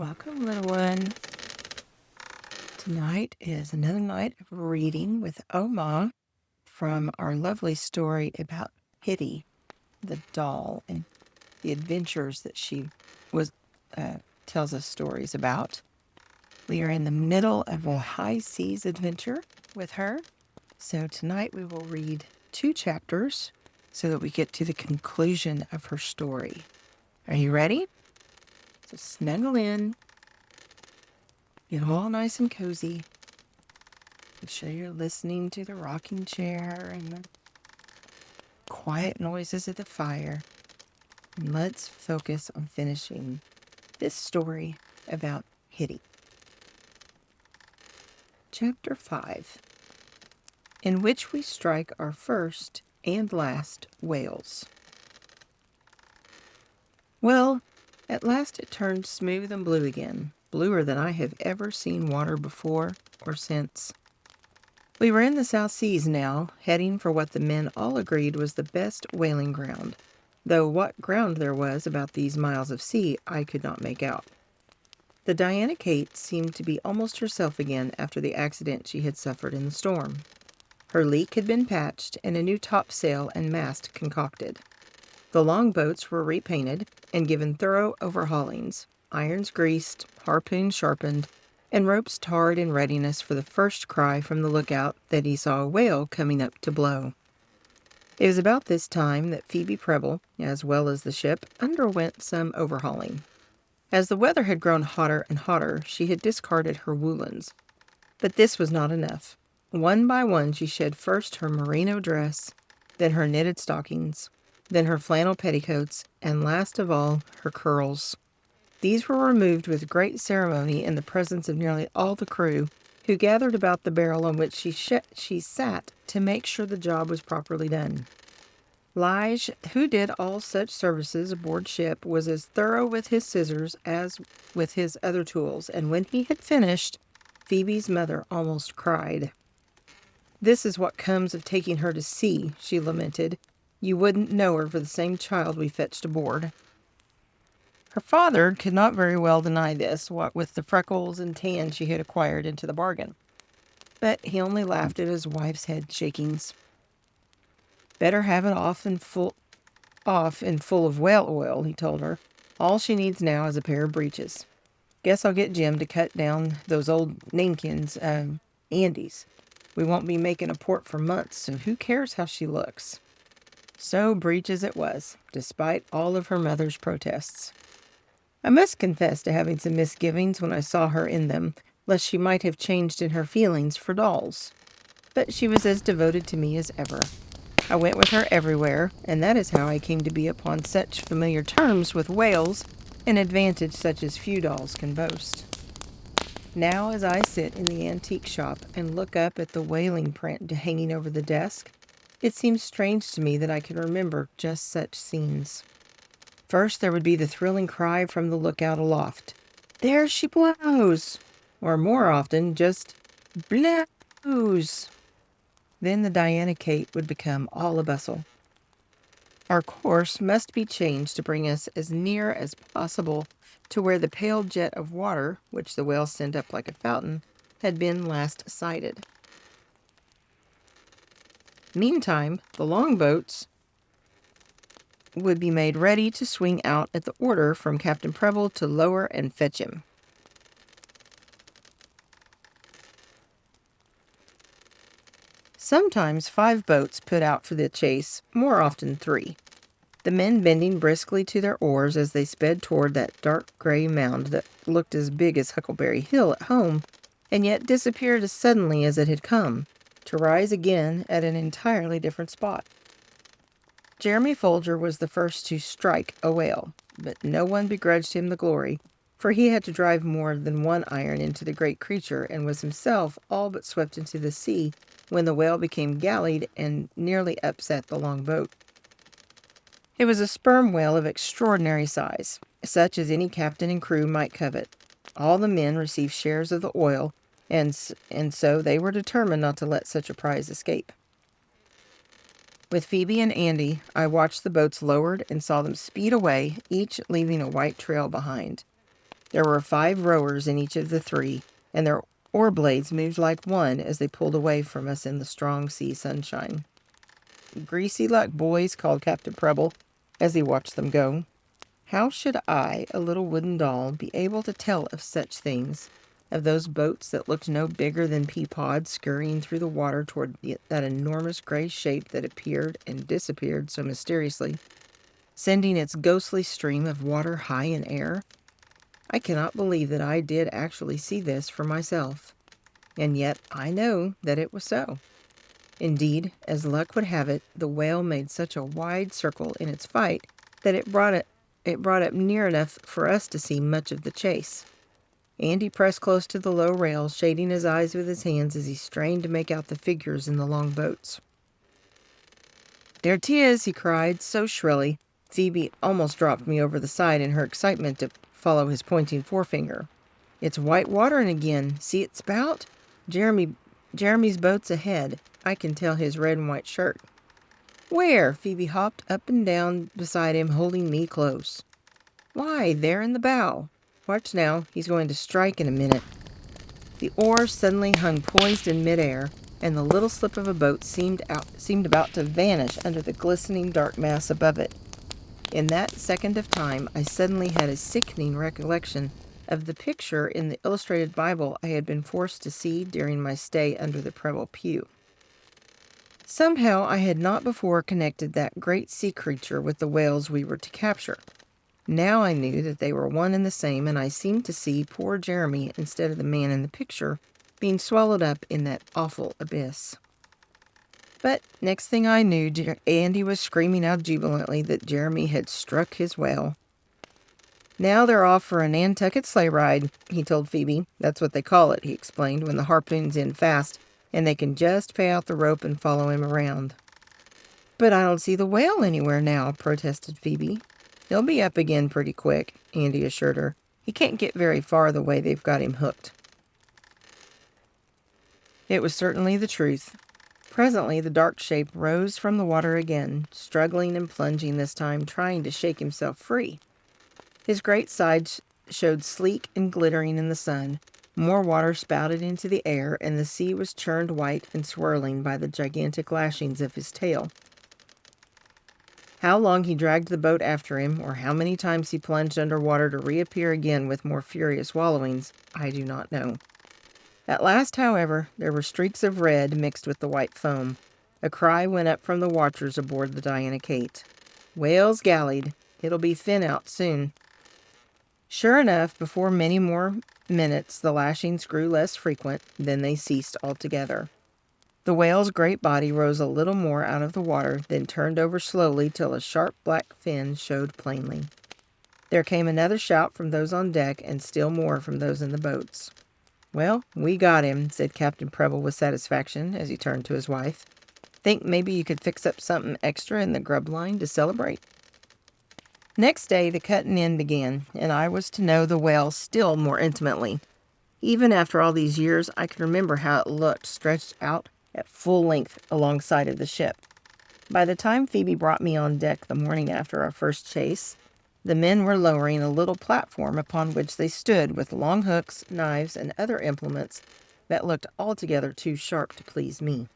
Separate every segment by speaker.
Speaker 1: Welcome, little one. Tonight is another night of reading with Oma from our lovely story about Hitty, the doll, and the adventures that she was tells us stories about. We are in the middle of a high seas adventure with her. So tonight we will read 2 chapters so that we get to the conclusion of her story. Are you ready? So snuggle in. Get all nice and cozy. Make sure you're listening to the rocking chair and the quiet noises of the fire. And let's focus on finishing this story about Hitty. Chapter 5, in which we strike our first and last whales. Well, at last it turned smooth and blue again, bluer than I have ever seen water before or since. We were in the South Seas now, heading for what the men all agreed was the best whaling ground, though what ground there was about these miles of sea I could not make out. The Diana Kate seemed to be almost herself again after the accident she had suffered in the storm. Her leak had been patched and a new topsail and mast concocted. The longboats were repainted and given thorough overhaulings, irons greased, harpoons sharpened, and ropes tarred in readiness for the first cry from the lookout that he saw a whale coming up to blow. It was about this time that Phoebe Preble, as well as the ship, underwent some overhauling. As the weather had grown hotter and hotter, she had discarded her woolens. But this was not enough. One by one she shed first her merino dress, then her knitted stockings, then her flannel petticoats, and last of all, her curls. These were removed with great ceremony in the presence of nearly all the crew, who gathered about the barrel on which she sat to make sure the job was properly done. Lige, who did all such services aboard ship, was as thorough with his scissors as with his other tools, and when he had finished, Phoebe's mother almost cried. "This is what comes of taking her to sea," she lamented. "You wouldn't know her for the same child we fetched aboard." Her father could not very well deny this, what with the freckles and tan she had acquired into the bargain. But he only laughed at his wife's head shakings. "Better have it off and full of whale oil," he told her. "All she needs now is a pair of breeches. Guess I'll get Jim to cut down those old Nankins, Andes. We won't be making a port for months, so who cares how she looks?" So breeches it was, despite all of her mother's protests. I must confess to having some misgivings when I saw her in them, lest she might have changed in her feelings for dolls. But she was as devoted to me as ever. I went with her everywhere, and that is how I came to be upon such familiar terms with whales, an advantage such as few dolls can boast. Now, as I sit in the antique shop and look up at the whaling print hanging over the desk, it seems strange to me that I can remember just such scenes. First, there would be the thrilling cry from the lookout aloft, "There she blows!" Or more often, just "blows!" Then the Diana Kate would become all a bustle. Our course must be changed to bring us as near as possible to where the pale jet of water, which the whale sent up like a fountain, had been last sighted. Meantime, the longboats would be made ready to swing out at the order from Captain Preble to lower and fetch him. Sometimes 5 boats put out for the chase, more often 3. The men bending briskly to their oars as they sped toward that dark gray mound that looked as big as Huckleberry Hill at home, and yet disappeared as suddenly as it had come, to rise again at an entirely different spot. Jeremy Folger was the first to strike a whale, but no one begrudged him the glory, for he had to drive more than one iron into the great creature and was himself all but swept into the sea when the whale became gallied and nearly upset the long boat. It was a sperm whale of extraordinary size, such as any captain and crew might covet. All the men received shares of the oil, and so they were determined not to let such a prize escape. With Phoebe and Andy, I watched the boats lowered and saw them speed away, each leaving a white trail behind. There were 5 rowers in each of the 3, and their oar blades moved like one as they pulled away from us in the strong sea sunshine. "Greasy luck, boys," called Captain Preble as he watched them go. How should I, a little wooden doll, be able to tell of such things, of those boats that looked no bigger than pea pods scurrying through the water toward that enormous gray shape that appeared and disappeared so mysteriously, sending its ghostly stream of water high in air? I cannot believe that I did actually see this for myself, and yet I know that it was so. Indeed, as luck would have it, the whale made such a wide circle in its fight that it brought up near enough for us to see much of the chase. Andy pressed close to the low rail, shading his eyes with his hands as he strained to make out the figures in the long boats. "There 'tis!" he cried, so shrilly, Phoebe almost dropped me over the side in her excitement to follow his pointing forefinger. "It's white watering again. See it spout? Jeremy's boat's ahead. I can tell his red and white shirt." "Where?" Phoebe hopped up and down beside him, holding me close. "Why, there in the bow. Watch now, he's going to strike in a minute." The oar suddenly hung poised in midair, and the little slip of a boat seemed about to vanish under the glistening dark mass above it. In that second of time, I suddenly had a sickening recollection of the picture in the illustrated Bible I had been forced to see during my stay under the Preble pew. Somehow I had not before connected that great sea creature with the whales we were to capture. Now I knew that they were one and the same, and I seemed to see poor Jeremy, instead of the man in the picture, being swallowed up in that awful abyss. But next thing I knew, Andy was screaming out jubilantly that Jeremy had struck his whale. "Now they're off for a Nantucket sleigh ride," he told Phoebe. "That's what they call it," he explained, "when the harpoon's in fast, and they can just pay out the rope and follow him around." "But I don't see the whale anywhere now," protested Phoebe. "He'll be up again pretty quick," Andy assured her. "He can't get very far the way they've got him hooked." It was certainly the truth. Presently the dark shape rose from the water again, struggling and plunging this time, trying to shake himself free. His great sides showed sleek and glittering in the sun. More water spouted into the air, and the sea was churned white and swirling by the gigantic lashings of his tail. How long he dragged the boat after him, or how many times he plunged under water to reappear again with more furious wallowings, I do not know. At last, however, there were streaks of red mixed with the white foam. A cry went up from the watchers aboard the Diana Kate. "Whale's gallied. It'll be thin out soon." Sure enough, before many more minutes the lashings grew less frequent, then they ceased altogether. The whale's great body rose a little more out of the water, then turned over slowly till a sharp black fin showed plainly. There came another shout from those on deck, and still more from those in the boats. "Well, we got him," said Captain Preble with satisfaction as he turned to his wife. "Think maybe you could fix up something extra in the grub line to celebrate?" Next day the cutting in began, and I was to know the whale still more intimately. Even after all these years, I can remember how it looked stretched out at full length alongside of the ship. By the time Phoebe brought me on deck the morning after our first chase, the men were lowering a little platform upon which they stood with long hooks, knives, and other implements that looked altogether too sharp to please me.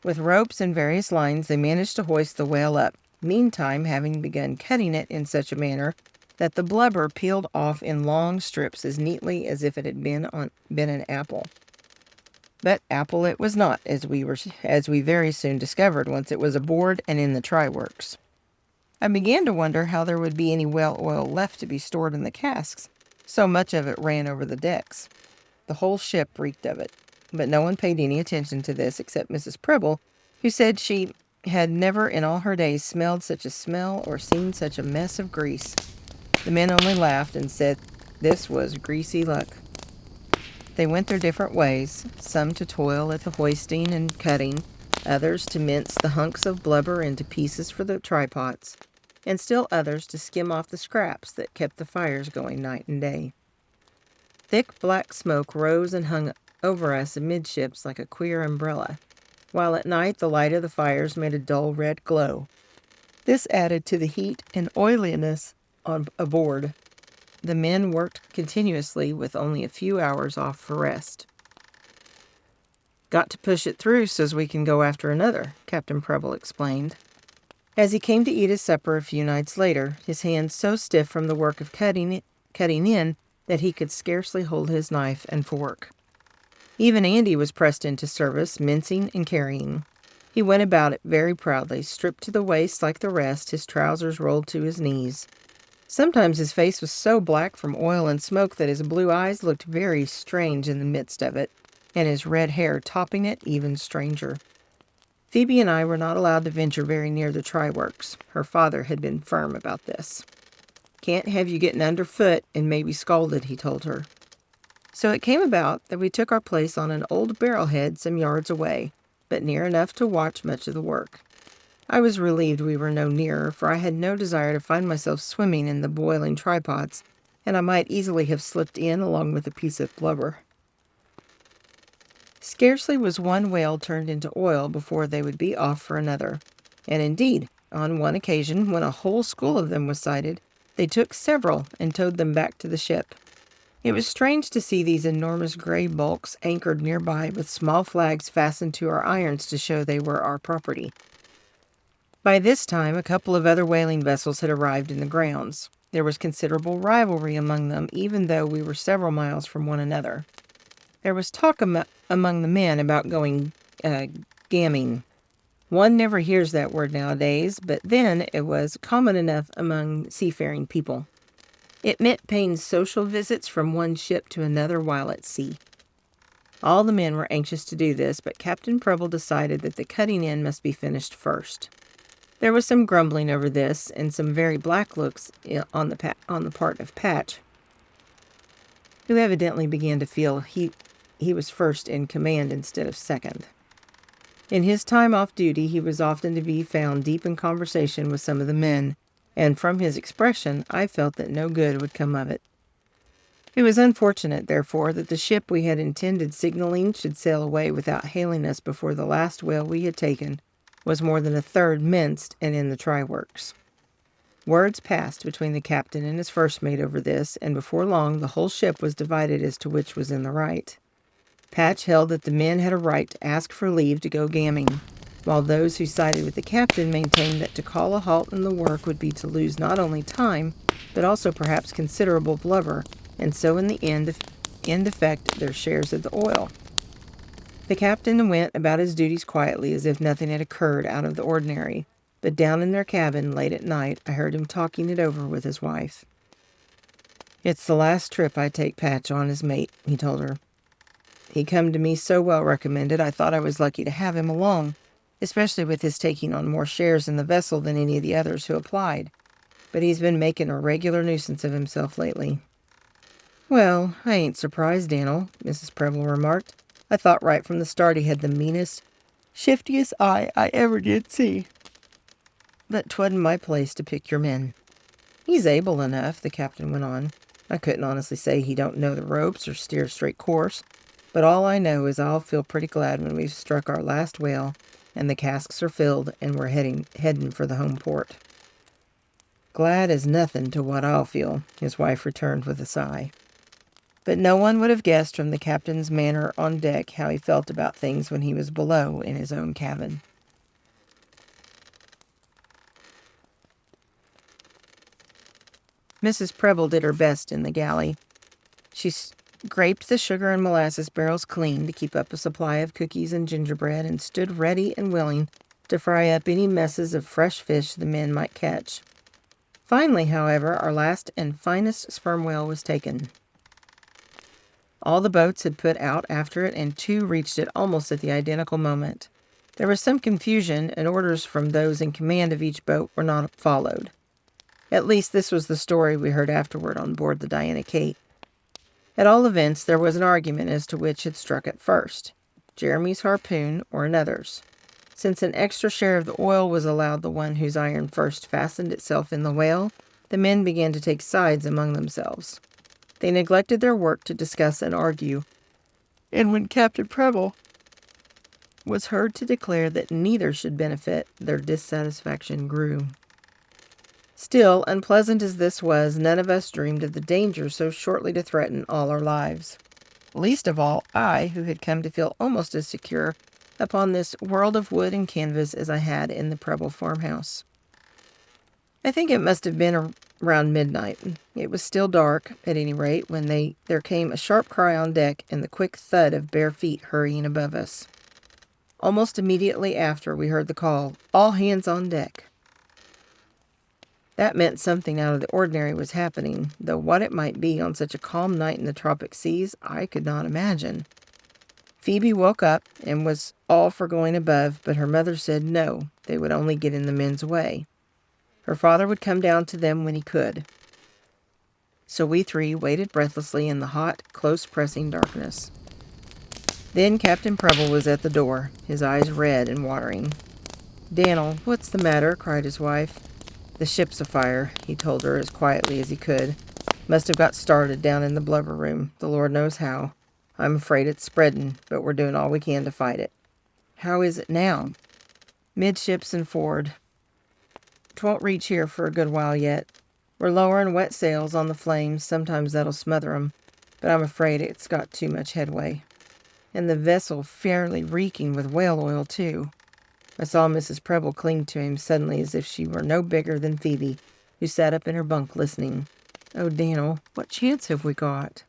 Speaker 1: With ropes and various lines, they managed to hoist the whale up, meantime having begun cutting it in such a manner that the blubber peeled off in long strips as neatly as if it had been an apple. But apple it was not, as we very soon discovered once it was aboard and in the try-works. I began to wonder how there would be any whale oil left to be stored in the casks. So much of it ran over the decks. The whole ship reeked of it. But no one paid any attention to this except Mrs. Preble, who said she had never in all her days smelled such a smell or seen such a mess of grease. The men only laughed and said this was greasy luck. They went their different ways, some to toil at the hoisting and cutting, others to mince the hunks of blubber into pieces for the trypots, and still others to skim off the scraps that kept the fires going night and day. Thick black smoke rose and hung over us amidships like a queer umbrella, while at night the light of the fires made a dull red glow. This added to the heat and oiliness on aboard. the men worked continuously with only a few hours off for rest. "Got to push it through so's we can go after another," Captain Preble explained. As he came to eat his supper a few nights later, his hands so stiff from the work of cutting in that he could scarcely hold his knife and fork. Even Andy was pressed into service, mincing and carrying. He went about it very proudly, stripped to the waist like the rest, his trousers rolled to his knees. Sometimes his face was so black from oil and smoke that his blue eyes looked very strange in the midst of it, and his red hair topping it even stranger. Phoebe and I were not allowed to venture very near the try-works. Her father had been firm about this. "Can't have you getting underfoot and maybe scalded," he told her. So it came about that we took our place on an old barrelhead some yards away, but near enough to watch much of the work. I was relieved we were no nearer, for I had no desire to find myself swimming in the boiling trypots, and I might easily have slipped in along with a piece of blubber. Scarcely was one whale turned into oil before they would be off for another. And indeed, on one occasion, when a whole school of them was sighted, they took several and towed them back to the ship. It was strange to see these enormous gray bulks anchored nearby with small flags fastened to our irons to show they were our property. By this time, a couple of other whaling vessels had arrived in the grounds. There was considerable rivalry among them, even though we were several miles from one another. There was talk among the men about going gamming. One never hears that word nowadays, but then it was common enough among seafaring people. It meant paying social visits from one ship to another while at sea. All the men were anxious to do this, but Captain Preble decided that the cutting in must be finished first. There was some grumbling over this, and some very black looks on the part of Patch, who evidently began to feel he was first in command instead of second. In his time off duty, he was often to be found deep in conversation with some of the men, and from his expression, I felt that no good would come of it. It was unfortunate, therefore, that the ship we had intended signaling should sail away without hailing us before the last whale we had taken was more than a third minced and in the try-works. Words passed between the captain and his first mate over this, and before long the whole ship was divided as to which was in the right. Patch held that the men had a right to ask for leave to go gamming, while those who sided with the captain maintained that to call a halt in the work would be to lose not only time, but also perhaps considerable blubber, and so in the end affect their shares of the oil. The captain went about his duties quietly as if nothing had occurred out of the ordinary, but down in their cabin late at night I heard him talking it over with his wife. "It's the last trip I take Patch on as mate," he told her. "He come to me so well recommended I thought I was lucky to have him along, especially with his taking on more shares in the vessel than any of the others who applied. But he's been making a regular nuisance of himself lately." "Well, I ain't surprised, Dan'l," Mrs. Preble remarked. "I thought right from the start he had the meanest, shiftiest eye I ever did see. But 'twasn't my place to pick your men." "He's able enough," the captain went on. "I couldn't honestly say he don't know the ropes or steer a straight course, but all I know is I'll feel pretty glad when we've struck our last whale and the casks are filled and we're heading for the home port." "Glad is nothing to what I'll feel," his wife returned with a sigh. But no one would have guessed from the captain's manner on deck how he felt about things when he was below in his own cabin. Mrs. Preble did her best in the galley. She scraped the sugar and molasses barrels clean to keep up a supply of cookies and gingerbread, and stood ready and willing to fry up any messes of fresh fish the men might catch. Finally, however, our last and finest sperm whale was taken. All the boats had put out after it, and 2 reached it almost at the identical moment. There was some confusion, and orders from those in command of each boat were not followed. At least this was the story we heard afterward on board the Diana Kate. At all events, there was an argument as to which had struck it first, Jeremy's harpoon or another's. Since an extra share of the oil was allowed the one whose iron first fastened itself in the whale, the men began to take sides among themselves. They neglected their work to discuss and argue, and when Captain Preble was heard to declare that neither should benefit, their dissatisfaction grew. Still, unpleasant as this was, none of us dreamed of the danger so shortly to threaten all our lives. Least of all, I, who had come to feel almost as secure upon this world of wood and canvas as I had in the Preble farmhouse. I think it must have been around midnight. It was still dark, at any rate, when there came a sharp cry on deck and the quick thud of bare feet hurrying above us. Almost immediately after, we heard the call, "All hands on deck." That meant something out of the ordinary was happening, though what it might be on such a calm night in the tropic seas, I could not imagine. Phoebe woke up and was all for going above, but her mother said no, they would only get in the men's way. Her father would come down to them when he could. So we three waited breathlessly in the hot, close-pressing darkness. Then Captain Preble was at the door, his eyes red and watering. "Dan'l, what's the matter?" cried his wife. "The ship's afire," he told her as quietly as he could. "Must have got started down in the blubber room, the Lord knows how. I'm afraid it's spreading, but we're doing all we can to fight it." "How is it now?" "Midships and forward. 'Twon't reach here for a good while yet. We're lowering wet sails on the flames. Sometimes that'll smother 'em, but I'm afraid it's got too much headway. And the vessel fairly reeking with whale oil, too." I saw Mrs. Preble cling to him suddenly as if she were no bigger than Phoebe, who sat up in her bunk listening. "Oh, Dan'l, what chance have we got?"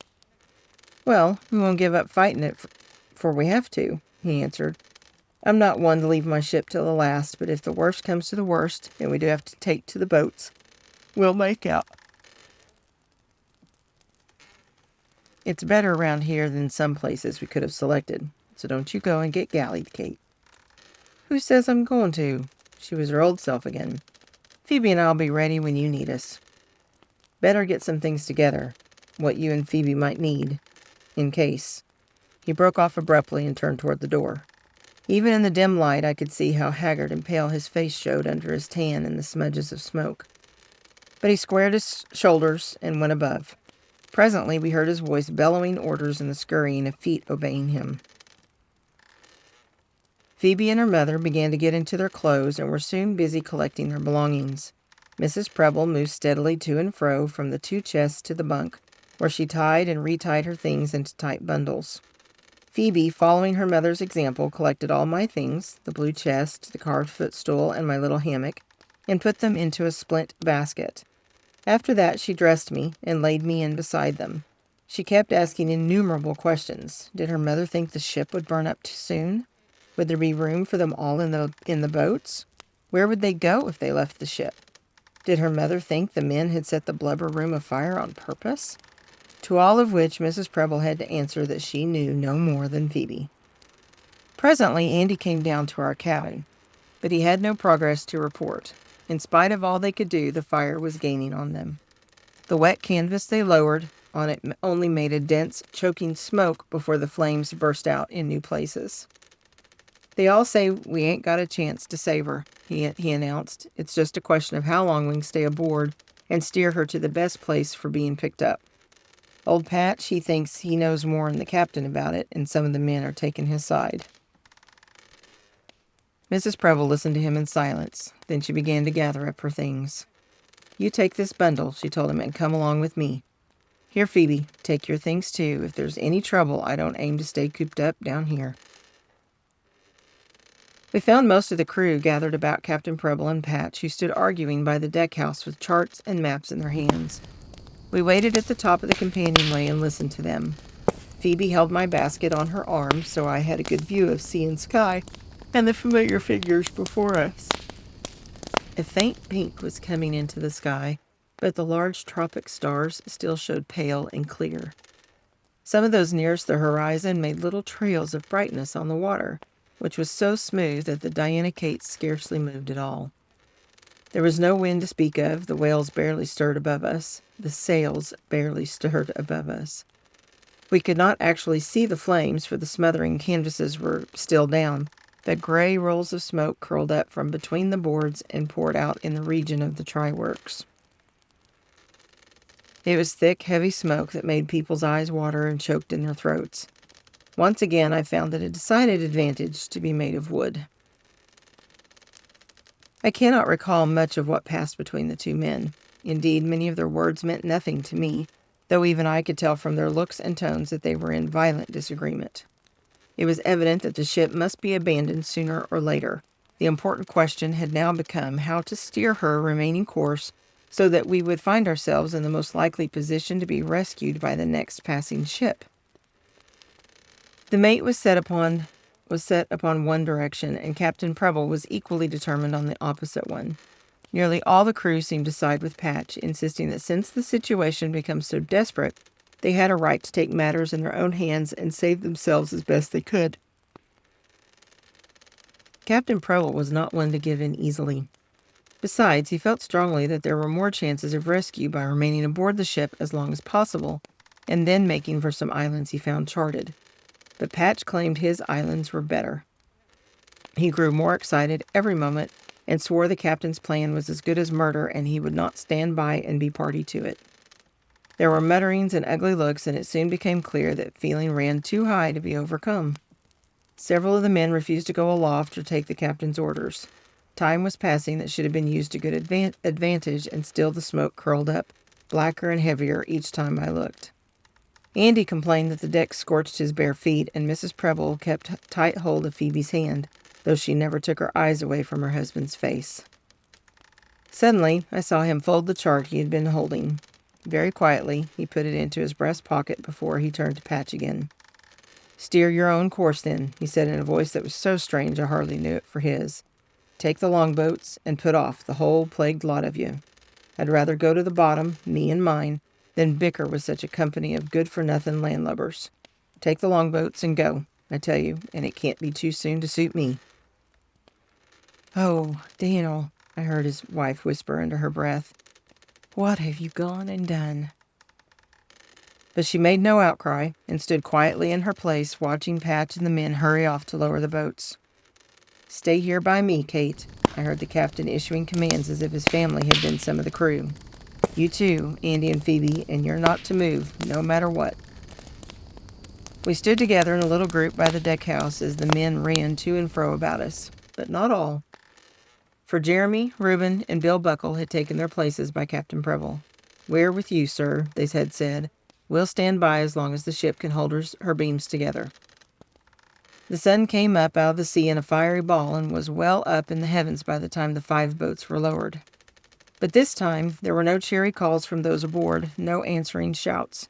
Speaker 1: "Well, we won't give up fighting it for we have to," he answered. "I'm not one to leave my ship till the last, but if the worst comes to the worst, and we do have to take to the boats, we'll make out. It's better around here than some places we could have selected, so don't you go and get gallied, Kate." "Who says I'm going to?" She was her old self again. "Phoebe and I'll be ready when you need us. Better get some things together, what you and Phoebe might need, in case." He broke off abruptly and turned toward the door. Even in the dim light, I could see how haggard and pale his face showed under his tan in the smudges of smoke. But he squared his shoulders and went above. Presently, we heard his voice bellowing orders and the scurrying of feet obeying him. Phoebe and her mother began to get into their clothes and were soon busy collecting their belongings. Mrs. Preble moved steadily to and fro from the two chests to the bunk, where she tied and retied her things into tight bundles. Phoebe, following her mother's example, collected all my things, the blue chest, the carved footstool, and my little hammock, and put them into a splint basket. After that, she dressed me and laid me in beside them. She kept asking innumerable questions. Did her mother think the ship would burn up too soon? Would there be room for them all in the boats? Where would they go if they left the ship? Did her mother think the men had set the blubber room afire on purpose? To all of which Mrs. Preble had to answer that she knew no more than Phoebe. Presently, Andy came down to our cabin, but he had no progress to report. In spite of all they could do, the fire was gaining on them. The wet canvas they lowered on it only made a dense, choking smoke before the flames burst out in new places. "They all say we ain't got a chance to save her," he announced. "It's just a question of how long we can stay aboard and steer her to the best place for being picked up. Old Patch, he thinks he knows more than the captain about it, and some of the men are taking his side." Mrs. Preble listened to him in silence. Then she began to gather up her things. "You take this bundle," she told him, "and come along with me. Here, Phoebe, take your things too. If there's any trouble, I don't aim to stay cooped up down here." We found most of the crew gathered about Captain Preble and Patch, who stood arguing by the deck-house with charts and maps in their hands. We waited at the top of the companionway and listened to them. Phoebe held my basket on her arm, so I had a good view of sea and sky and the familiar figures before us. A faint pink was coming into the sky, but the large tropic stars still showed pale and clear. Some of those nearest the horizon made little trails of brightness on the water, which was so smooth that the Diana Kate scarcely moved at all. There was no wind to speak of. The whales barely stirred above us. The sails barely stirred above us. We could not actually see the flames, for the smothering canvases were still down, but gray rolls of smoke curled up from between the boards and poured out in the region of the try-works. It was thick, heavy smoke that made people's eyes water and choked in their throats. Once again, I found it a decided advantage to be made of wood. I cannot recall much of what passed between the two men. Indeed, many of their words meant nothing to me, though even I could tell from their looks and tones that they were in violent disagreement. It was evident that the ship must be abandoned sooner or later. The important question had now become how to steer her remaining course so that we would find ourselves in the most likely position to be rescued by the next passing ship. The mate was set upon one direction, and Captain Preble was equally determined on the opposite one. Nearly all the crew seemed to side with Patch, insisting that since the situation became so desperate, they had a right to take matters in their own hands and save themselves as best they could. Captain Preble was not one to give in easily. Besides, he felt strongly that there were more chances of rescue by remaining aboard the ship as long as possible, and then making for some islands he found charted. But Patch claimed his islands were better. He grew more excited every moment and swore the captain's plan was as good as murder, and he would not stand by and be party to it. There were mutterings and ugly looks, and it soon became clear that feeling ran too high to be overcome. Several of the men refused to go aloft or take the captain's orders. Time was passing that should have been used to good advantage, and still the smoke curled up, blacker and heavier each time I looked. Andy complained that the deck scorched his bare feet, and Mrs. Preble kept tight hold of Phoebe's hand, though she never took her eyes away from her husband's face. Suddenly, I saw him fold the chart he had been holding. Very quietly, he put it into his breast pocket before he turned to Patch again. "Steer your own course, then," he said in a voice that was so strange I hardly knew it for his. "Take the longboats and put off, the whole plagued lot of you. I'd rather go to the bottom, me and mine, than bicker with such a company of good-for-nothing landlubbers. Take the longboats and go, I tell you, and it can't be too soon to suit me." "Oh, Daniel," I heard his wife whisper under her breath, "what have you gone and done?" But she made no outcry and stood quietly in her place, watching Patch and the men hurry off to lower the boats. "Stay here by me, Kate," I heard the captain issuing commands as if his family had been some of the crew. "You too, Andy and Phoebe, and you're not to move, no matter what." We stood together in a little group by the deck house as the men ran to and fro about us, but not all. For Jeremy, Reuben, and Bill Buckle had taken their places by Captain Preble. "We're with you, sir," they had said. "We'll stand by as long as the ship can hold her beams together." The sun came up out of the sea in a fiery ball and was well up in the heavens by the time the 5 boats were lowered. But this time there were no cheery calls from those aboard, no answering shouts.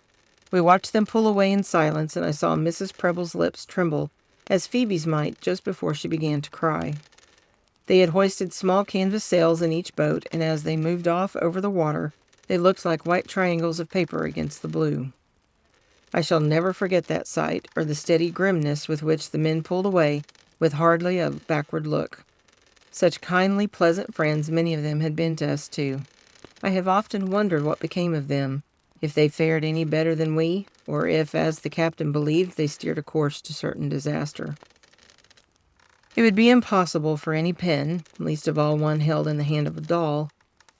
Speaker 1: We watched them pull away in silence, and I saw Mrs. Preble's lips tremble, as Phoebe's might just before she began to cry. They had hoisted small canvas sails in each boat, and as they moved off over the water, they looked like white triangles of paper against the blue. I shall never forget that sight, or the steady grimness with which the men pulled away, with hardly a backward look. Such kindly, pleasant friends many of them had been to us, too. I have often wondered what became of them, if they fared any better than we, or if, as the captain believed, they steered a course to certain disaster. It would be impossible for any pen, least of all one held in the hand of a doll,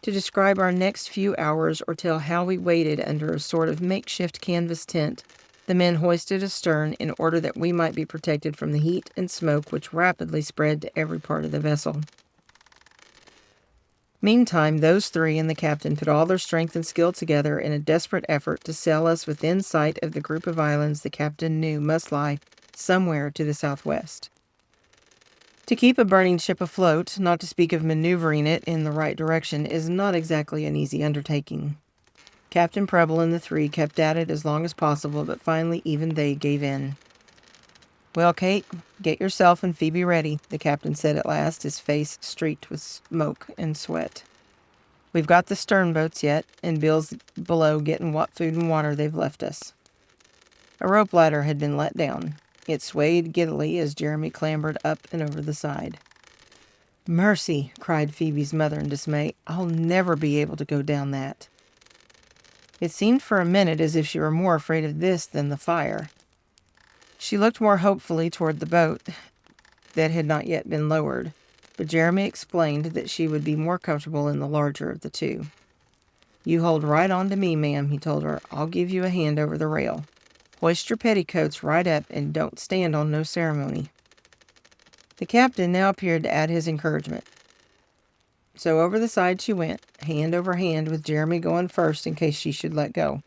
Speaker 1: to describe our next few hours or tell how we waited under a sort of makeshift canvas tent, the men hoisted astern in order that we might be protected from the heat and smoke which rapidly spread to every part of the vessel. Meantime, those 3 and the captain put all their strength and skill together in a desperate effort to sail us within sight of the group of islands the captain knew must lie somewhere to the southwest. To keep a burning ship afloat, not to speak of maneuvering it in the right direction, is not exactly an easy undertaking. Captain Preble and the 3 kept at it as long as possible, but finally even they gave in. "Well, Kate, get yourself and Phoebe ready," the captain said at last, his face streaked with smoke and sweat. "We've got the stern boats yet, and Bill's below getting what food and water they've left us." A rope ladder had been let down. It swayed giddily as Jeremy clambered up and over the side. "Mercy!" cried Phoebe's mother in dismay. "I'll never be able to go down that." It seemed for a minute as if she were more afraid of this than the fire. She looked more hopefully toward the boat that had not yet been lowered, but Jeremy explained that she would be more comfortable in the larger of the 2. "You hold right on to me, ma'am," he told her. "I'll give you a hand over the rail. Hoist your petticoats right up and don't stand on no ceremony." The captain now appeared to add his encouragement. So over the side she went, hand over hand with Jeremy going first in case she should let go.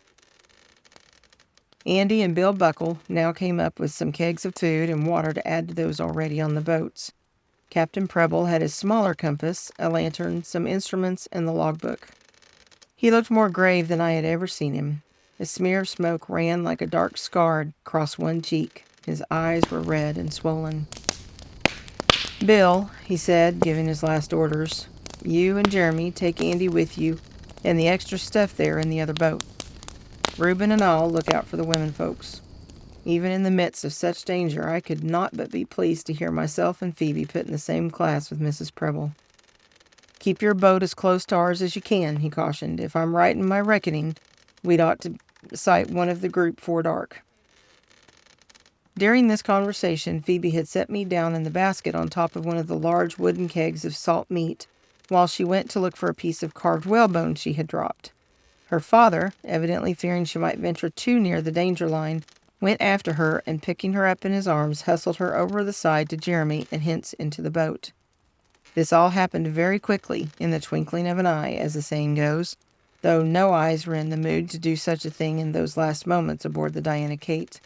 Speaker 1: Andy and Bill Buckle now came up with some kegs of food and water to add to those already on the boats. Captain Preble had his smaller compass, a lantern, some instruments, and the logbook. He looked more grave than I had ever seen him. A smear of smoke ran like a dark scar across one cheek. His eyes were red and swollen. "Bill," he said, giving his last orders, "you and Jeremy take Andy with you and the extra stuff there in the other boat. Reuben and I'll look out for the women folks." Even in the midst of such danger, I could not but be pleased to hear myself and Phoebe put in the same class with Mrs. Preble. "Keep your boat as close to ours as you can," he cautioned. "If I'm right in my reckoning, we'd ought to sight one of the group before dark." During this conversation, Phoebe had set me down in the basket on top of one of the large wooden kegs of salt meat, while she went to look for a piece of carved whalebone she had dropped. Her father, evidently fearing she might venture too near the danger line, went after her and, picking her up in his arms, hustled her over the side to Jeremy and hence into the boat. This all happened very quickly, in the twinkling of an eye, as the saying goes, though no eyes were in the mood to do such a thing in those last moments aboard the Diana Kate.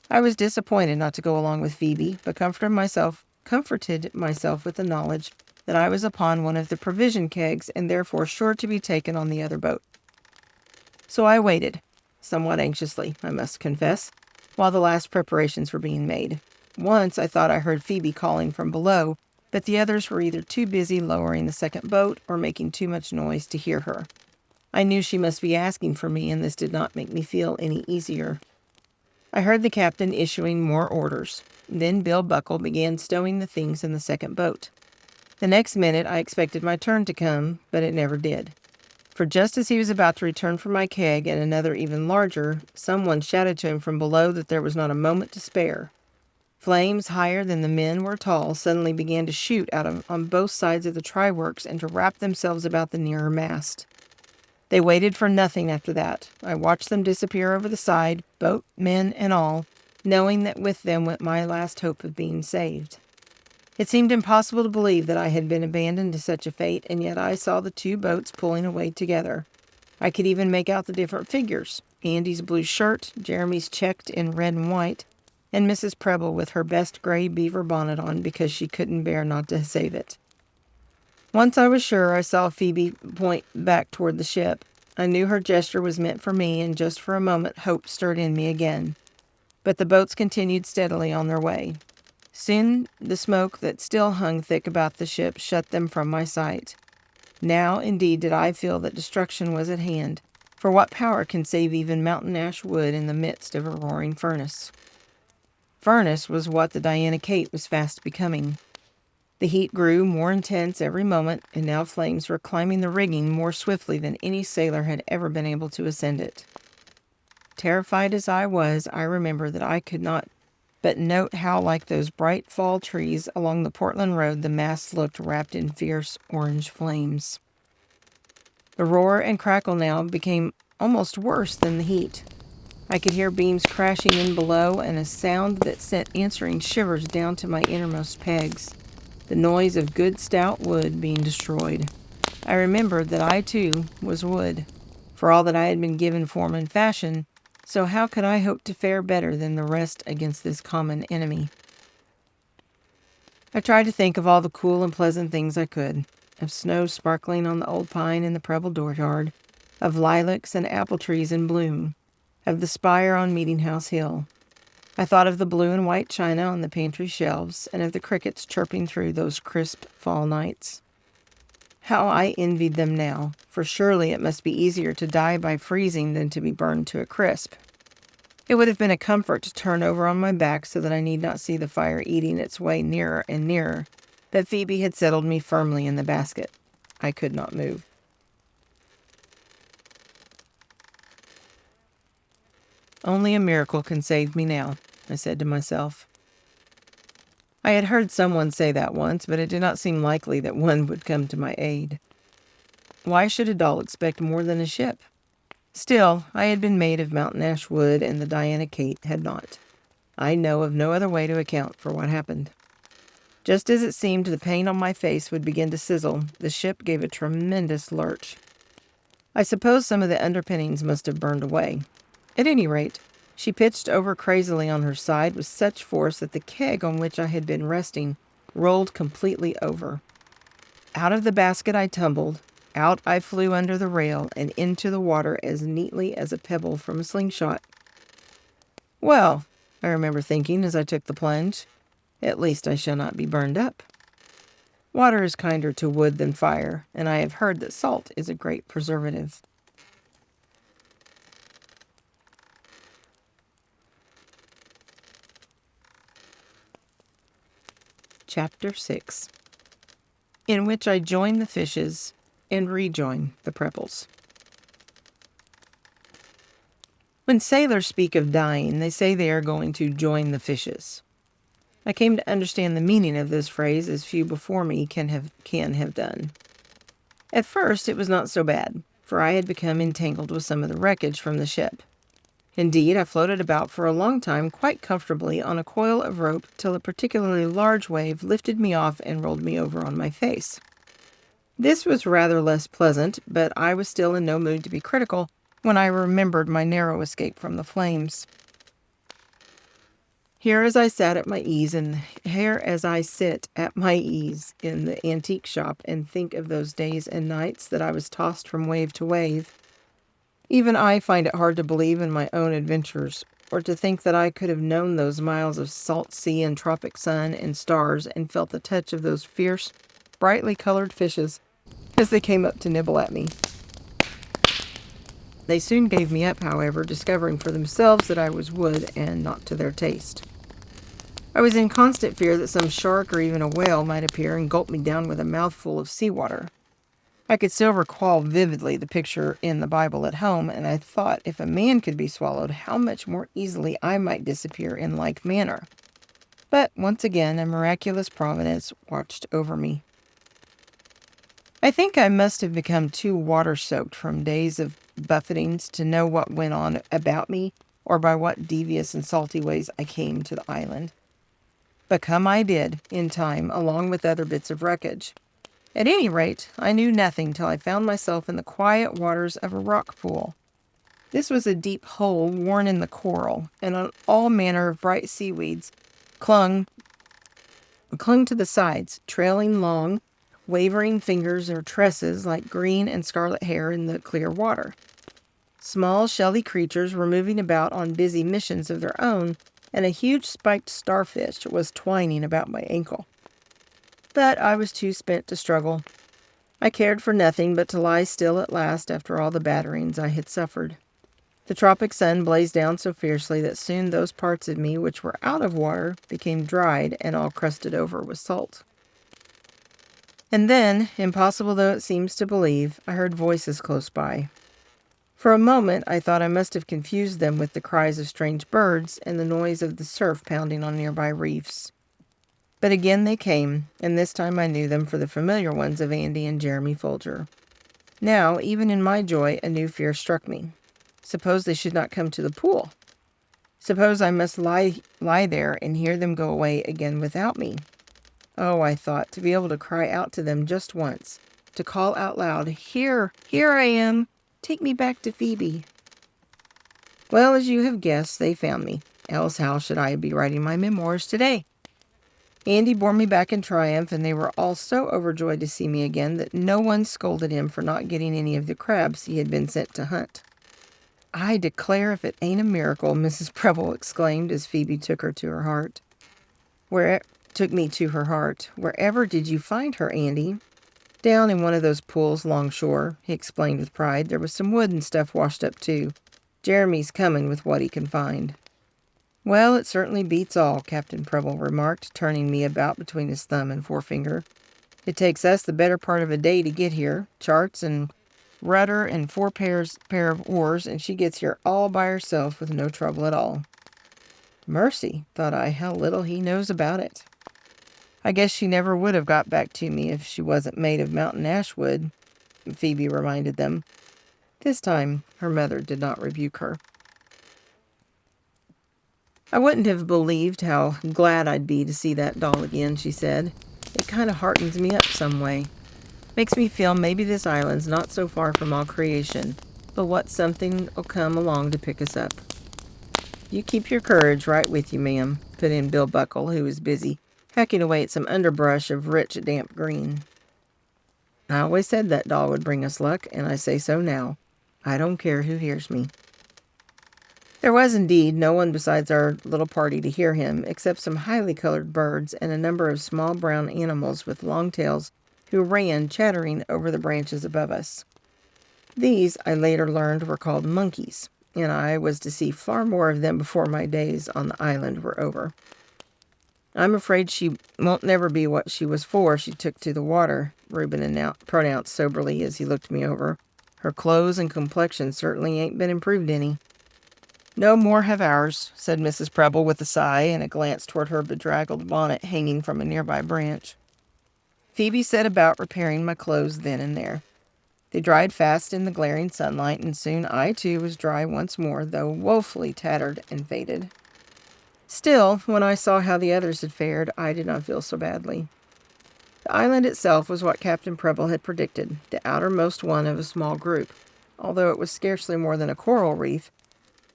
Speaker 1: I was disappointed not to go along with Phoebe, but comforted myself with the knowledge that I was upon one of the provision kegs and therefore sure to be taken on the other boat. So I waited, somewhat anxiously, I must confess, while the last preparations were being made. Once I thought I heard Phoebe calling from below, but the others were either too busy lowering the second boat or making too much noise to hear her. I knew she must be asking for me, and this did not make me feel any easier. I heard the captain issuing more orders. Then Bill Buckle began stowing the things in the second boat. The next minute I expected my turn to come, but it never did. For just as he was about to return for my keg and another even larger, someone shouted to him from below that there was not a moment to spare. Flames higher than the men were tall suddenly began to shoot out on both sides of the try-works and to wrap themselves about the nearer mast. They waited for nothing after that. I watched them disappear over the side, boat, men, and all, knowing that with them went my last hope of being saved. It seemed impossible to believe that I had been abandoned to such a fate, and yet I saw the two boats pulling away together. I could even make out the different figures: Andy's blue shirt, Jeremy's checked in red and white, and Mrs. Preble with her best gray beaver bonnet on because she couldn't bear not to save it. Once I was sure I saw Phoebe point back toward the ship. I knew her gesture was meant for me, and just for a moment hope stirred in me again. But the boats continued steadily on their way. Soon the smoke that still hung thick about the ship shut them from my sight. Now, indeed, did I feel that destruction was at hand, for what power can save even mountain ash wood in the midst of a roaring furnace? Furnace was what the Diana Kate was fast becoming. The heat grew more intense every moment, and now flames were climbing the rigging more swiftly than any sailor had ever been able to ascend it. Terrified as I was, I remember that I could not but note how, like those bright fall trees along the Portland Road, the masts looked wrapped in fierce orange flames. The roar and crackle now became almost worse than the heat. I could hear beams crashing in below, and a sound that sent answering shivers down to my innermost pegs. The noise of good stout wood being destroyed. I remembered that I, too, was wood, for all that I had been given form and fashion, so how could I hope to fare better than the rest against this common enemy? I tried to think of all the cool and pleasant things I could, of snow sparkling on the old pine in the Preble dooryard, of lilacs and apple trees in bloom, of the spire on Meeting House Hill. I thought of the blue and white china on the pantry shelves, and of the crickets chirping through those crisp fall nights. How I envied them now, for surely it must be easier to die by freezing than to be burned to a crisp. It would have been a comfort to turn over on my back so that I need not see the fire eating its way nearer and nearer, but Phoebe had settled me firmly in the basket. I could not move. Only a miracle can save me now, I said to myself. I had heard someone say that once, but it did not seem likely that one would come to my aid. Why should a doll expect more than a ship? Still, I had been made of mountain ash wood, and the Diana Kate had not. I know of no other way to account for what happened. Just as it seemed the paint on my face would begin to sizzle, the ship gave a tremendous lurch. I suppose some of the underpinnings must have burned away. At any rate, she pitched over crazily on her side with such force that the keg on which I had been resting rolled completely over. Out of the basket I tumbled, out I flew under the rail and into the water as neatly as a pebble from a slingshot. Well, I remember thinking as I took the plunge, at least I shall not be burned up. Water is kinder to wood than fire, and I have heard that salt is a great preservative. Chapter 6, in which I join the fishes and rejoin the Prebles. When sailors speak of dying, they say they are going to join the fishes. I came to understand the meaning of this phrase as few before me can have done. At first, it was not so bad, for I had become entangled with some of the wreckage from the ship. Indeed, I floated about for a long time quite comfortably on a coil of rope till a particularly large wave lifted me off and rolled me over on my face. This was rather less pleasant, but I was still in no mood to be critical when I remembered my narrow escape from the flames. Here as I sit at my ease in the antique shop and think of those days and nights that I was tossed from wave to wave, even I find it hard to believe in my own adventures, or to think that I could have known those miles of salt sea and tropic sun and stars and felt the touch of those fierce, brightly colored fishes as they came up to nibble at me. They soon gave me up, however, discovering for themselves that I was wood and not to their taste. I was in constant fear that some shark or even a whale might appear and gulp me down with a mouthful of seawater. I could still recall vividly the picture in the Bible at home, and I thought if a man could be swallowed, how much more easily I might disappear in like manner. But once again, a miraculous providence watched over me. I think I must have become too water-soaked from days of buffetings to know what went on about me, or by what devious and salty ways I came to the island. But come I did, in time, along with other bits of wreckage. At any rate, I knew nothing till I found myself in the quiet waters of a rock pool. This was a deep hole worn in the coral, and on all manner of bright seaweeds clung to the sides, trailing long, wavering fingers or tresses like green and scarlet hair in the clear water. Small shelly creatures were moving about on busy missions of their own, and a huge spiked starfish was twining about my ankle. But I was too spent to struggle. I cared for nothing but to lie still at last after all the batterings I had suffered. The tropic sun blazed down so fiercely that soon those parts of me which were out of water became dried and all crusted over with salt. And then, impossible though it seems to believe, I heard voices close by. For a moment I thought I must have confused them with the cries of strange birds and the noise of the surf pounding on nearby reefs. But again they came, and this time I knew them for the familiar ones of Andy and Jeremy Folger. Now, even in my joy, a new fear struck me. Suppose they should not come to the pool? Suppose I must lie there and hear them go away again without me? Oh, I thought, to be able to cry out to them just once, to call out loud, here I am, take me back to Phoebe. Well, as you have guessed, they found me, else how should I be writing my memoirs today? Andy bore me back in triumph, and they were all so overjoyed to see me again that no one scolded him for not getting any of the crabs he had been sent to hunt. I declare if it ain't a miracle, Mrs. Preble exclaimed as Phoebe took me to her heart. Wherever did you find her, Andy? Down in one of those pools longshore, he explained with pride. There was some wood and stuff washed up too. Jeremy's coming with what he can find. Well, it certainly beats all, Captain Preble remarked, turning me about between his thumb and forefinger. It takes us the better part of a day to get here, charts and rudder and pair of oars, and she gets here all by herself with no trouble at all. Mercy, thought I, how little he knows about it. I guess she never would have got back to me if she wasn't made of mountain ash wood, Phoebe reminded them. This time her mother did not rebuke her. I wouldn't have believed how glad I'd be to see that doll again, she said. It kind of heartens me up some way. Makes me feel maybe this island's not so far from all creation, but what something'll come along to pick us up. You keep your courage right with you, ma'am, put in Bill Buckle, who was busy hacking away at some underbrush of rich, damp green. I always said that doll would bring us luck, and I say so now. I don't care who hears me. There was indeed no one besides our little party to hear him, except some highly colored birds and a number of small brown animals with long tails who ran chattering over the branches above us. These, I later learned, were called monkeys, and I was to see far more of them before my days on the island were over. I'm afraid she won't never be what she was for she took to the water, Reuben pronounced soberly as he looked me over. Her clothes and complexion certainly ain't been improved any. No more have ours, said Mrs. Preble with a sigh and a glance toward her bedraggled bonnet hanging from a nearby branch. Phoebe set about repairing my clothes then and there. They dried fast in the glaring sunlight, and soon I too was dry once more, though woefully tattered and faded. Still, when I saw how the others had fared, I did not feel so badly. The island itself was what Captain Preble had predicted, the outermost one of a small group. Although it was scarcely more than a coral reef,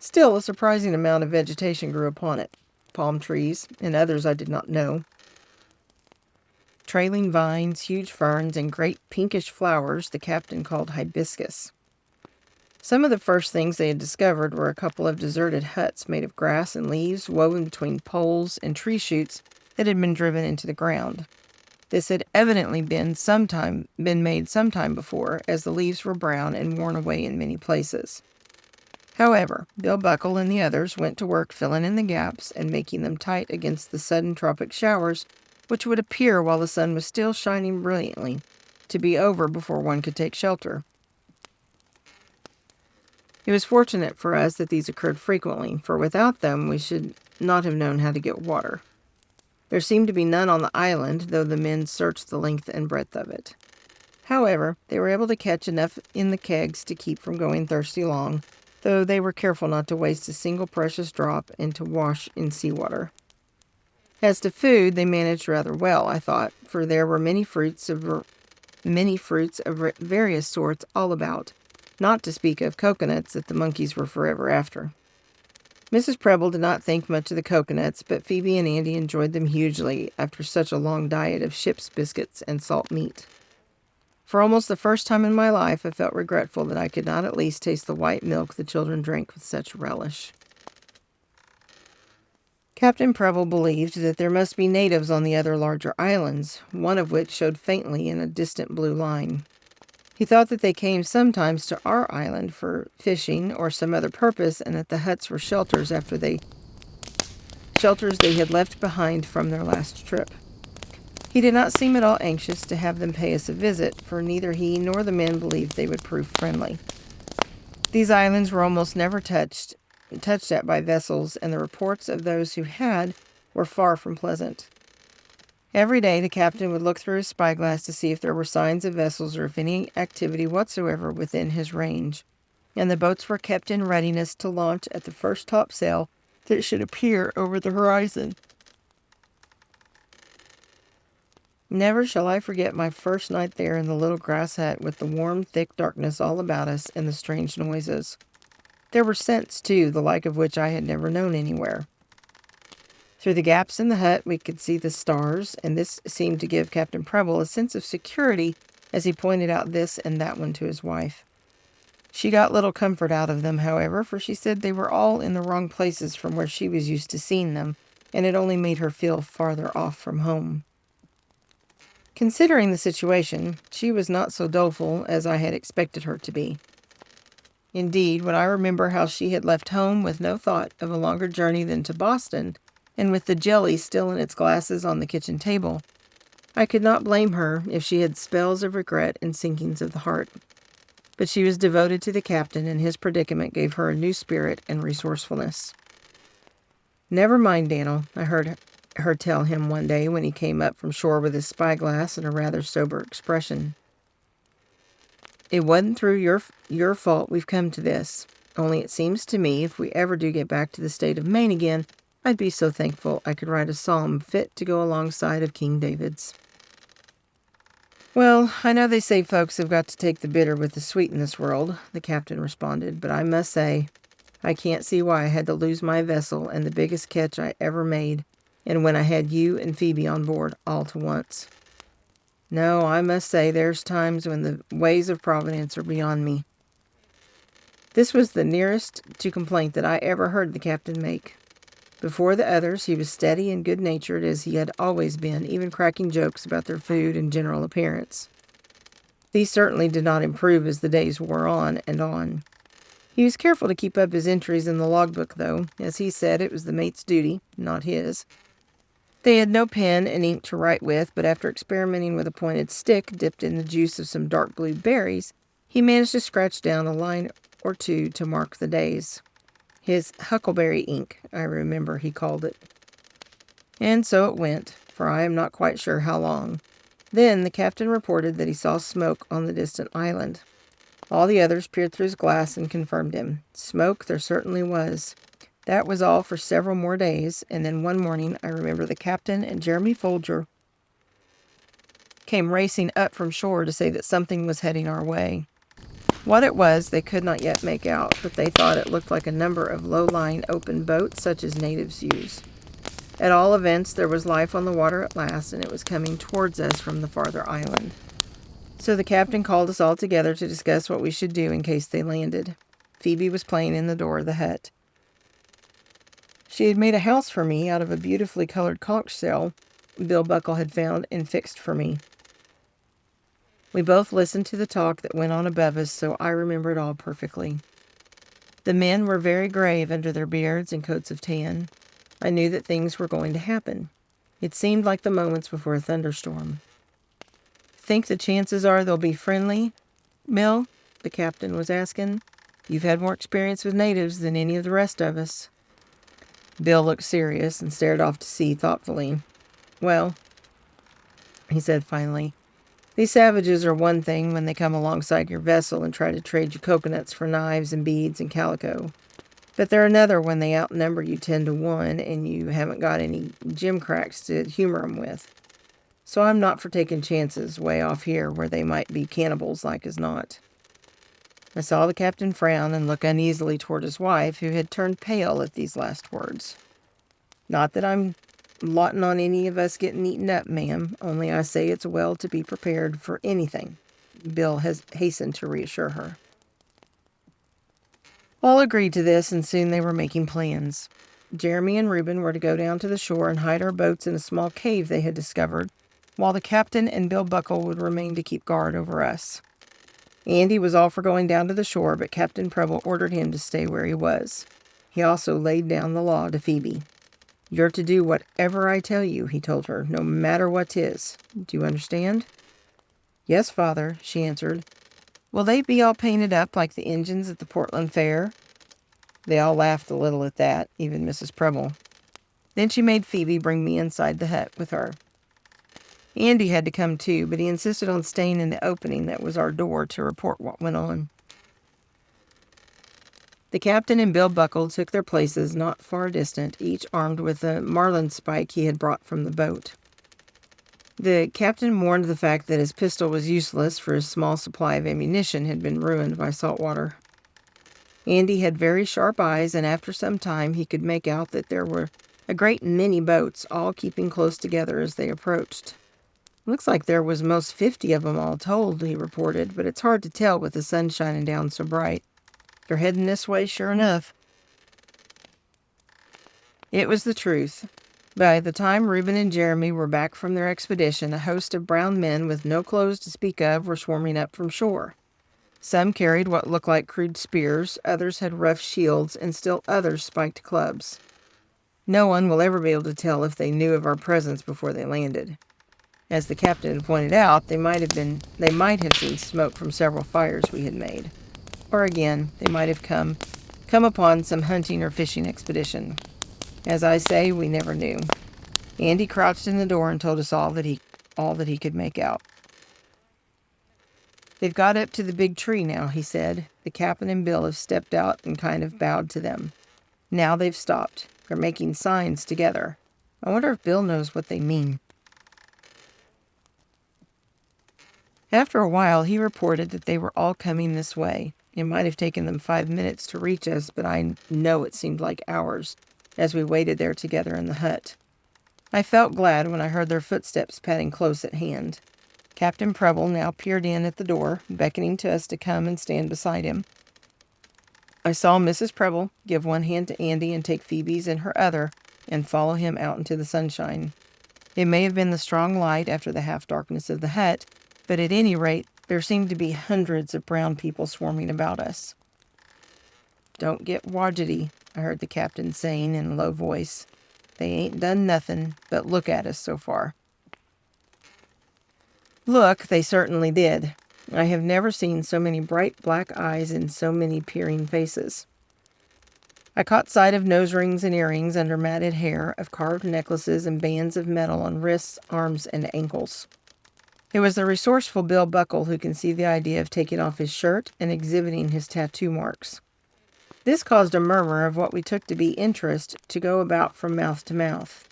Speaker 1: still a surprising amount of vegetation grew upon it. Palm trees, and others I did not know. Trailing vines, huge ferns, and great pinkish flowers the captain called hibiscus. Some of the first things they had discovered were a couple of deserted huts made of grass and leaves woven between poles and tree shoots that had been driven into the ground. This had evidently been made sometime before, as the leaves were brown and worn away in many places. However, Bill Buckle and the others went to work filling in the gaps and making them tight against the sudden tropic showers which would appear while the sun was still shining brilliantly, to be over before one could take shelter. It was fortunate for us that these occurred frequently, for without them we should not have known how to get water. There seemed to be none on the island, though the men searched the length and breadth of it. However, they were able to catch enough in the kegs to keep from going thirsty long, though they were careful not to waste a single precious drop and to wash in seawater. As to food, they managed rather well, I thought, for there were many fruits of various sorts all about, not to speak of coconuts that the monkeys were forever after. Mrs. Preble did not think much of the coconuts, but Phoebe and Andy enjoyed them hugely after such a long diet of ship's biscuits and salt meat. For almost the first time in my life, I felt regretful that I could not at least taste the white milk the children drank with such relish. Captain Preble believed that there must be natives on the other larger islands, one of which showed faintly in a distant blue line. He thought that they came sometimes to our island for fishing or some other purpose, and that the huts were shelters they had left behind from their last trip. He did not seem at all anxious to have them pay us a visit, for neither he nor the men believed they would prove friendly. These islands were almost never touched at by vessels, and the reports of those who had were far from pleasant. Every day the captain would look through his spyglass to see if there were signs of vessels or if any activity whatsoever within his range, and the boats were kept in readiness to launch at the first topsail that should appear over the horizon. Never shall I forget my first night there in the little grass hut with the warm, thick darkness all about us and the strange noises. There were scents, too, the like of which I had never known anywhere. Through the gaps in the hut we could see the stars, and this seemed to give Captain Preble a sense of security as he pointed out this and that one to his wife. She got little comfort out of them, however, for she said they were all in the wrong places from where she was used to seeing them, and it only made her feel farther off from home. Considering the situation, she was not so doleful as I had expected her to be. Indeed, when I remember how she had left home with no thought of a longer journey than to Boston, and with the jelly still in its glasses on the kitchen table, I could not blame her if she had spells of regret and sinkings of the heart. But she was devoted to the captain, and his predicament gave her a new spirit and resourcefulness. "Never mind, Daniel," I heard her tell him one day when he came up from shore with his spyglass and a rather sober expression. "It wasn't through your fault we've come to this. Only it seems to me, if we ever do get back to the state of Maine again, I'd be so thankful I could write a psalm fit to go alongside of King David's. Well, I know they say folks have got to take the bitter with the sweet in this world, the captain responded, but I must say, I can't see why I had to lose my vessel and the biggest catch I ever made, and when I had you and Phoebe on board all to once. No, I must say there's times when the ways of Providence are beyond me. This was the nearest to complaint that I ever heard the captain make. Before the others, he was steady and good-natured as he had always been, even cracking jokes about their food and general appearance. These certainly did not improve as the days wore on and on. He was careful to keep up his entries in the logbook, though. As he said, it was the mate's duty, not his. They had no pen and ink to write with, but after experimenting with a pointed stick dipped in the juice of some dark blue berries, he managed to scratch down a line or two to mark the days. His huckleberry ink, I remember he called it. And so it went, for I am not quite sure how long. Then the captain reported that he saw smoke on the distant island. All the others peered through his glass and confirmed him. Smoke there certainly was. That was all for several more days, and then one morning I remember the captain and Jeremy Folger came racing up from shore to say that something was heading our way. What it was they could not yet make out, but they thought it looked like a number of low-lying open boats such as natives use. At all events, there was life on the water at last, and it was coming towards us from the farther island. So the captain called us all together to discuss what we should do in case they landed. Phoebe was playing in the door of the hut. She had made a house for me out of a beautifully colored conch shell Bill Buckle had found and fixed for me. We both listened to the talk that went on above us, so I remember it all perfectly. The men were very grave under their beards and coats of tan. I knew that things were going to happen. It seemed like the moments before a thunderstorm. Think the chances are they'll be friendly, Mill? The captain was asking. You've had more experience with natives than any of the rest of us. Bill looked serious and stared off to sea thoughtfully. Well, he said finally, these savages are one thing when they come alongside your vessel and try to trade you coconuts for knives and beads and calico. But they're another when they outnumber you 10-1 and you haven't got any gimcracks to humor 'em with. So I'm not for taking chances way off here where they might be cannibals like as not. I saw the captain frown and look uneasily toward his wife, who had turned pale at these last words. Not that I'm lotting on any of us getting eaten up, ma'am, only I say it's well to be prepared for anything. Bill has hastened to reassure her. All agreed to this, and soon they were making plans. Jeremy and Reuben were to go down to the shore and hide our boats in a small cave they had discovered, while the captain and Bill Buckle would remain to keep guard over us. Andy was all for going down to the shore, but Captain Preble ordered him to stay where he was. He also laid down the law to Phoebe. You're to do whatever I tell you, he told her, no matter what 'tis. Do you understand? Yes, father, she answered. Will they be all painted up like the engines at the Portland Fair? They all laughed a little at that, even Mrs. Preble. Then she made Phoebe bring me inside the hut with her. Andy had to come too, but he insisted on staying in the opening that was our door to report what went on. The captain and Bill Buckle took their places not far distant, each armed with a marlin spike he had brought from the boat. The captain mourned the fact that his pistol was useless, for his small supply of ammunition had been ruined by salt water. Andy had very sharp eyes, and after some time he could make out that there were a great many boats, all keeping close together as they approached. Looks like there was most 50 of 'em all told, he reported, but it's hard to tell with the sun shining down so bright. They're heading this way, sure enough. It was the truth. By the time Reuben and Jeremy were back from their expedition, a host of brown men with no clothes to speak of were swarming up from shore. Some carried what looked like crude spears, others had rough shields, and still others spiked clubs. No one will ever be able to tell if they knew of our presence before they landed. As the captain had pointed out, they might have seen smoke from several fires we had made. Or again, they might have come upon some hunting or fishing expedition. As I say, we never knew. Andy crouched in the door and told us all that he could make out. They've got up to the big tree now, he said. The captain and Bill have stepped out and kind of bowed to them. Now they've stopped. They're making signs together. I wonder if Bill knows what they mean. After a while, he reported that they were all coming this way. It might have taken them 5 minutes to reach us, but I know it seemed like hours as we waited there together in the hut. I felt glad when I heard their footsteps padding close at hand. Captain Preble now peered in at the door, beckoning to us to come and stand beside him. I saw Mrs. Preble give one hand to Andy and take Phoebe's in her other and follow him out into the sunshine. It may have been the strong light after the half-darkness of the hut, but at any rate, there seemed to be hundreds of brown people swarming about us. "Don't get wodgety," I heard the captain saying in a low voice. "They ain't done nothing but look at us so far." Look, they certainly did. I have never seen so many bright black eyes and so many peering faces. I caught sight of nose rings and earrings under matted hair, of carved necklaces and bands of metal on wrists, arms, and ankles. It was the resourceful Bill Buckle who conceived the idea of taking off his shirt and exhibiting his tattoo marks. This caused a murmur of what we took to be interest to go about from mouth to mouth.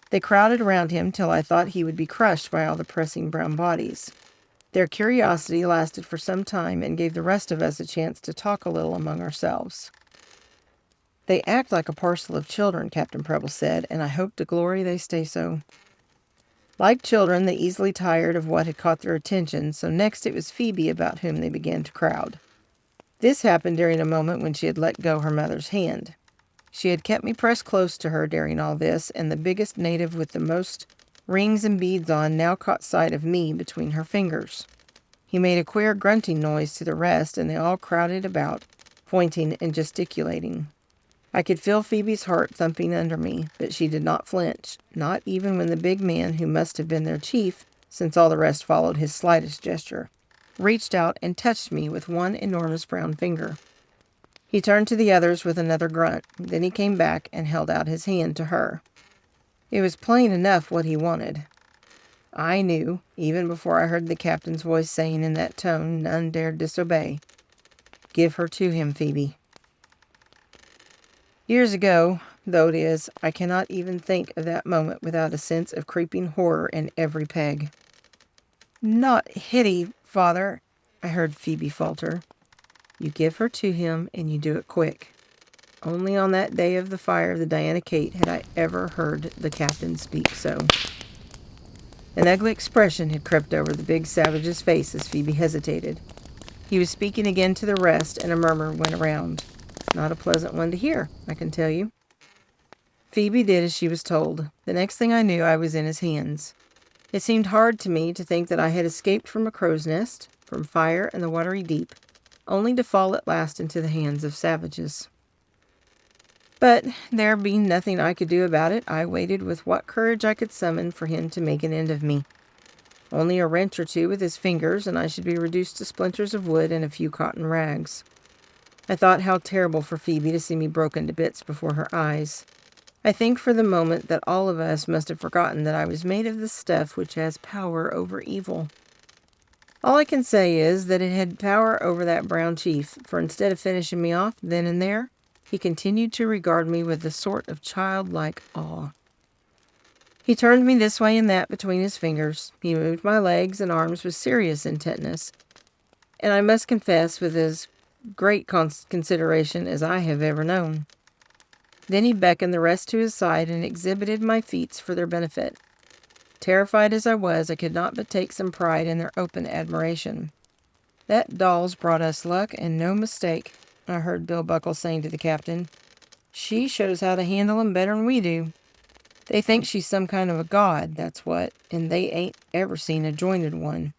Speaker 1: They crowded around him till I thought he would be crushed by all the pressing brown bodies. Their curiosity lasted for some time and gave the rest of us a chance to talk a little among ourselves. "They act like a parcel of children," Captain Preble said, "and I hope to glory they stay so." Like children, they easily tired of what had caught their attention, so next it was Phoebe about whom they began to crowd. This happened during a moment when she had let go her mother's hand. She had kept me pressed close to her during all this, and the biggest native with the most rings and beads on now caught sight of me between her fingers. He made a queer grunting noise to the rest, and they all crowded about, pointing and gesticulating. I could feel Phoebe's heart thumping under me, but she did not flinch, not even when the big man, who must have been their chief, since all the rest followed his slightest gesture, reached out and touched me with one enormous brown finger. He turned to the others with another grunt. Then he came back and held out his hand to her. It was plain enough what he wanted. I knew, even before I heard the captain's voice saying in that tone none dared disobey, "Give her to him, Phoebe." Years ago, though it is, I cannot even think of that moment without a sense of creeping horror in every peg. "Not Hitty, father," I heard Phoebe falter. "You give her to him, and you do it quick." Only on that day of the fire of the Diana Kate had I ever heard the captain speak so. An ugly expression had crept over the big savage's face as Phoebe hesitated. He was speaking again to the rest, and a murmur went around. Not a pleasant one to hear, I can tell you. Phoebe did as she was told. The next thing I knew, I was in his hands. It seemed hard to me to think that I had escaped from a crow's nest, from fire and the watery deep, only to fall at last into the hands of savages. But there being nothing I could do about it, I waited with what courage I could summon for him to make an end of me. Only a wrench or two with his fingers, and I should be reduced to splinters of wood and a few cotton rags. I thought how terrible for Phoebe to see me broken to bits before her eyes. I think for the moment that all of us must have forgotten that I was made of the stuff which has power over evil. All I can say is that it had power over that brown chief, for instead of finishing me off then and there, he continued to regard me with a sort of childlike awe. He turned me this way and that between his fingers. He moved my legs and arms with serious intentness, and I must confess with as great consideration as I have ever known. Then he beckoned the rest to his side and exhibited my feats for their benefit. Terrified as I was, I could not but take some pride in their open admiration. "That doll's brought us luck, and no mistake," I heard Bill Buckle saying to the captain. "She shows how to handle 'em better'n we do. They think she's some kind of a god, that's what, and they ain't ever seen a jointed one."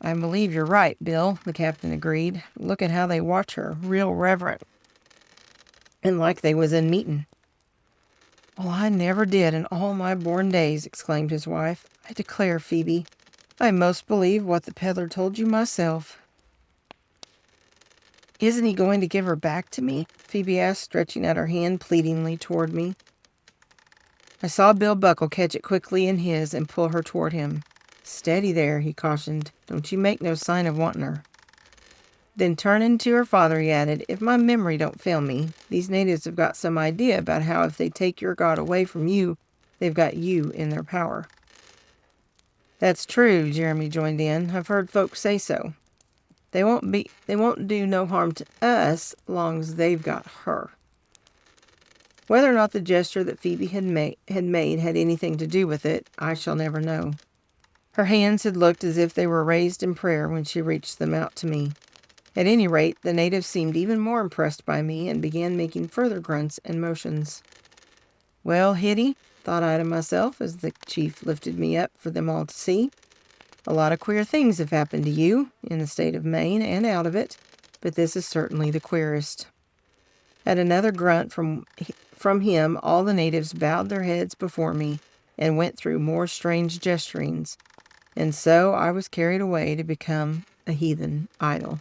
Speaker 1: "I believe you're right, Bill," the captain agreed. "Look at how they watch her, real reverent, and like they was in meetin'." "Well, I never did in all my born days," exclaimed his wife. "I declare, Phoebe, I most believe what the peddler told you myself." "Isn't he going to give her back to me?" Phoebe asked, stretching out her hand pleadingly toward me. I saw Bill Buckle catch it quickly in his and pull her toward him. "Steady there," he cautioned. "Don't you make no sign of wanting her." Then turning to her father, he added, "If my memory don't fail me, these natives have got some idea about how if they take your god away from you, they've got you in their power." "That's true," Jeremy joined in. "I've heard folks say so. They won't do no harm to us long as they've got her." Whether or not the gesture that Phoebe had made had anything to do with it, I shall never know. Her hands had looked as if they were raised in prayer when she reached them out to me. At any rate, the natives seemed even more impressed by me and began making further grunts and motions. "Well, Hitty," thought I to myself as the chief lifted me up for them all to see, "a lot of queer things have happened to you in the state of Maine and out of it, but this is certainly the queerest." At another grunt from him, all the natives bowed their heads before me and went through more strange gesturings, and so I was carried away to become a heathen idol.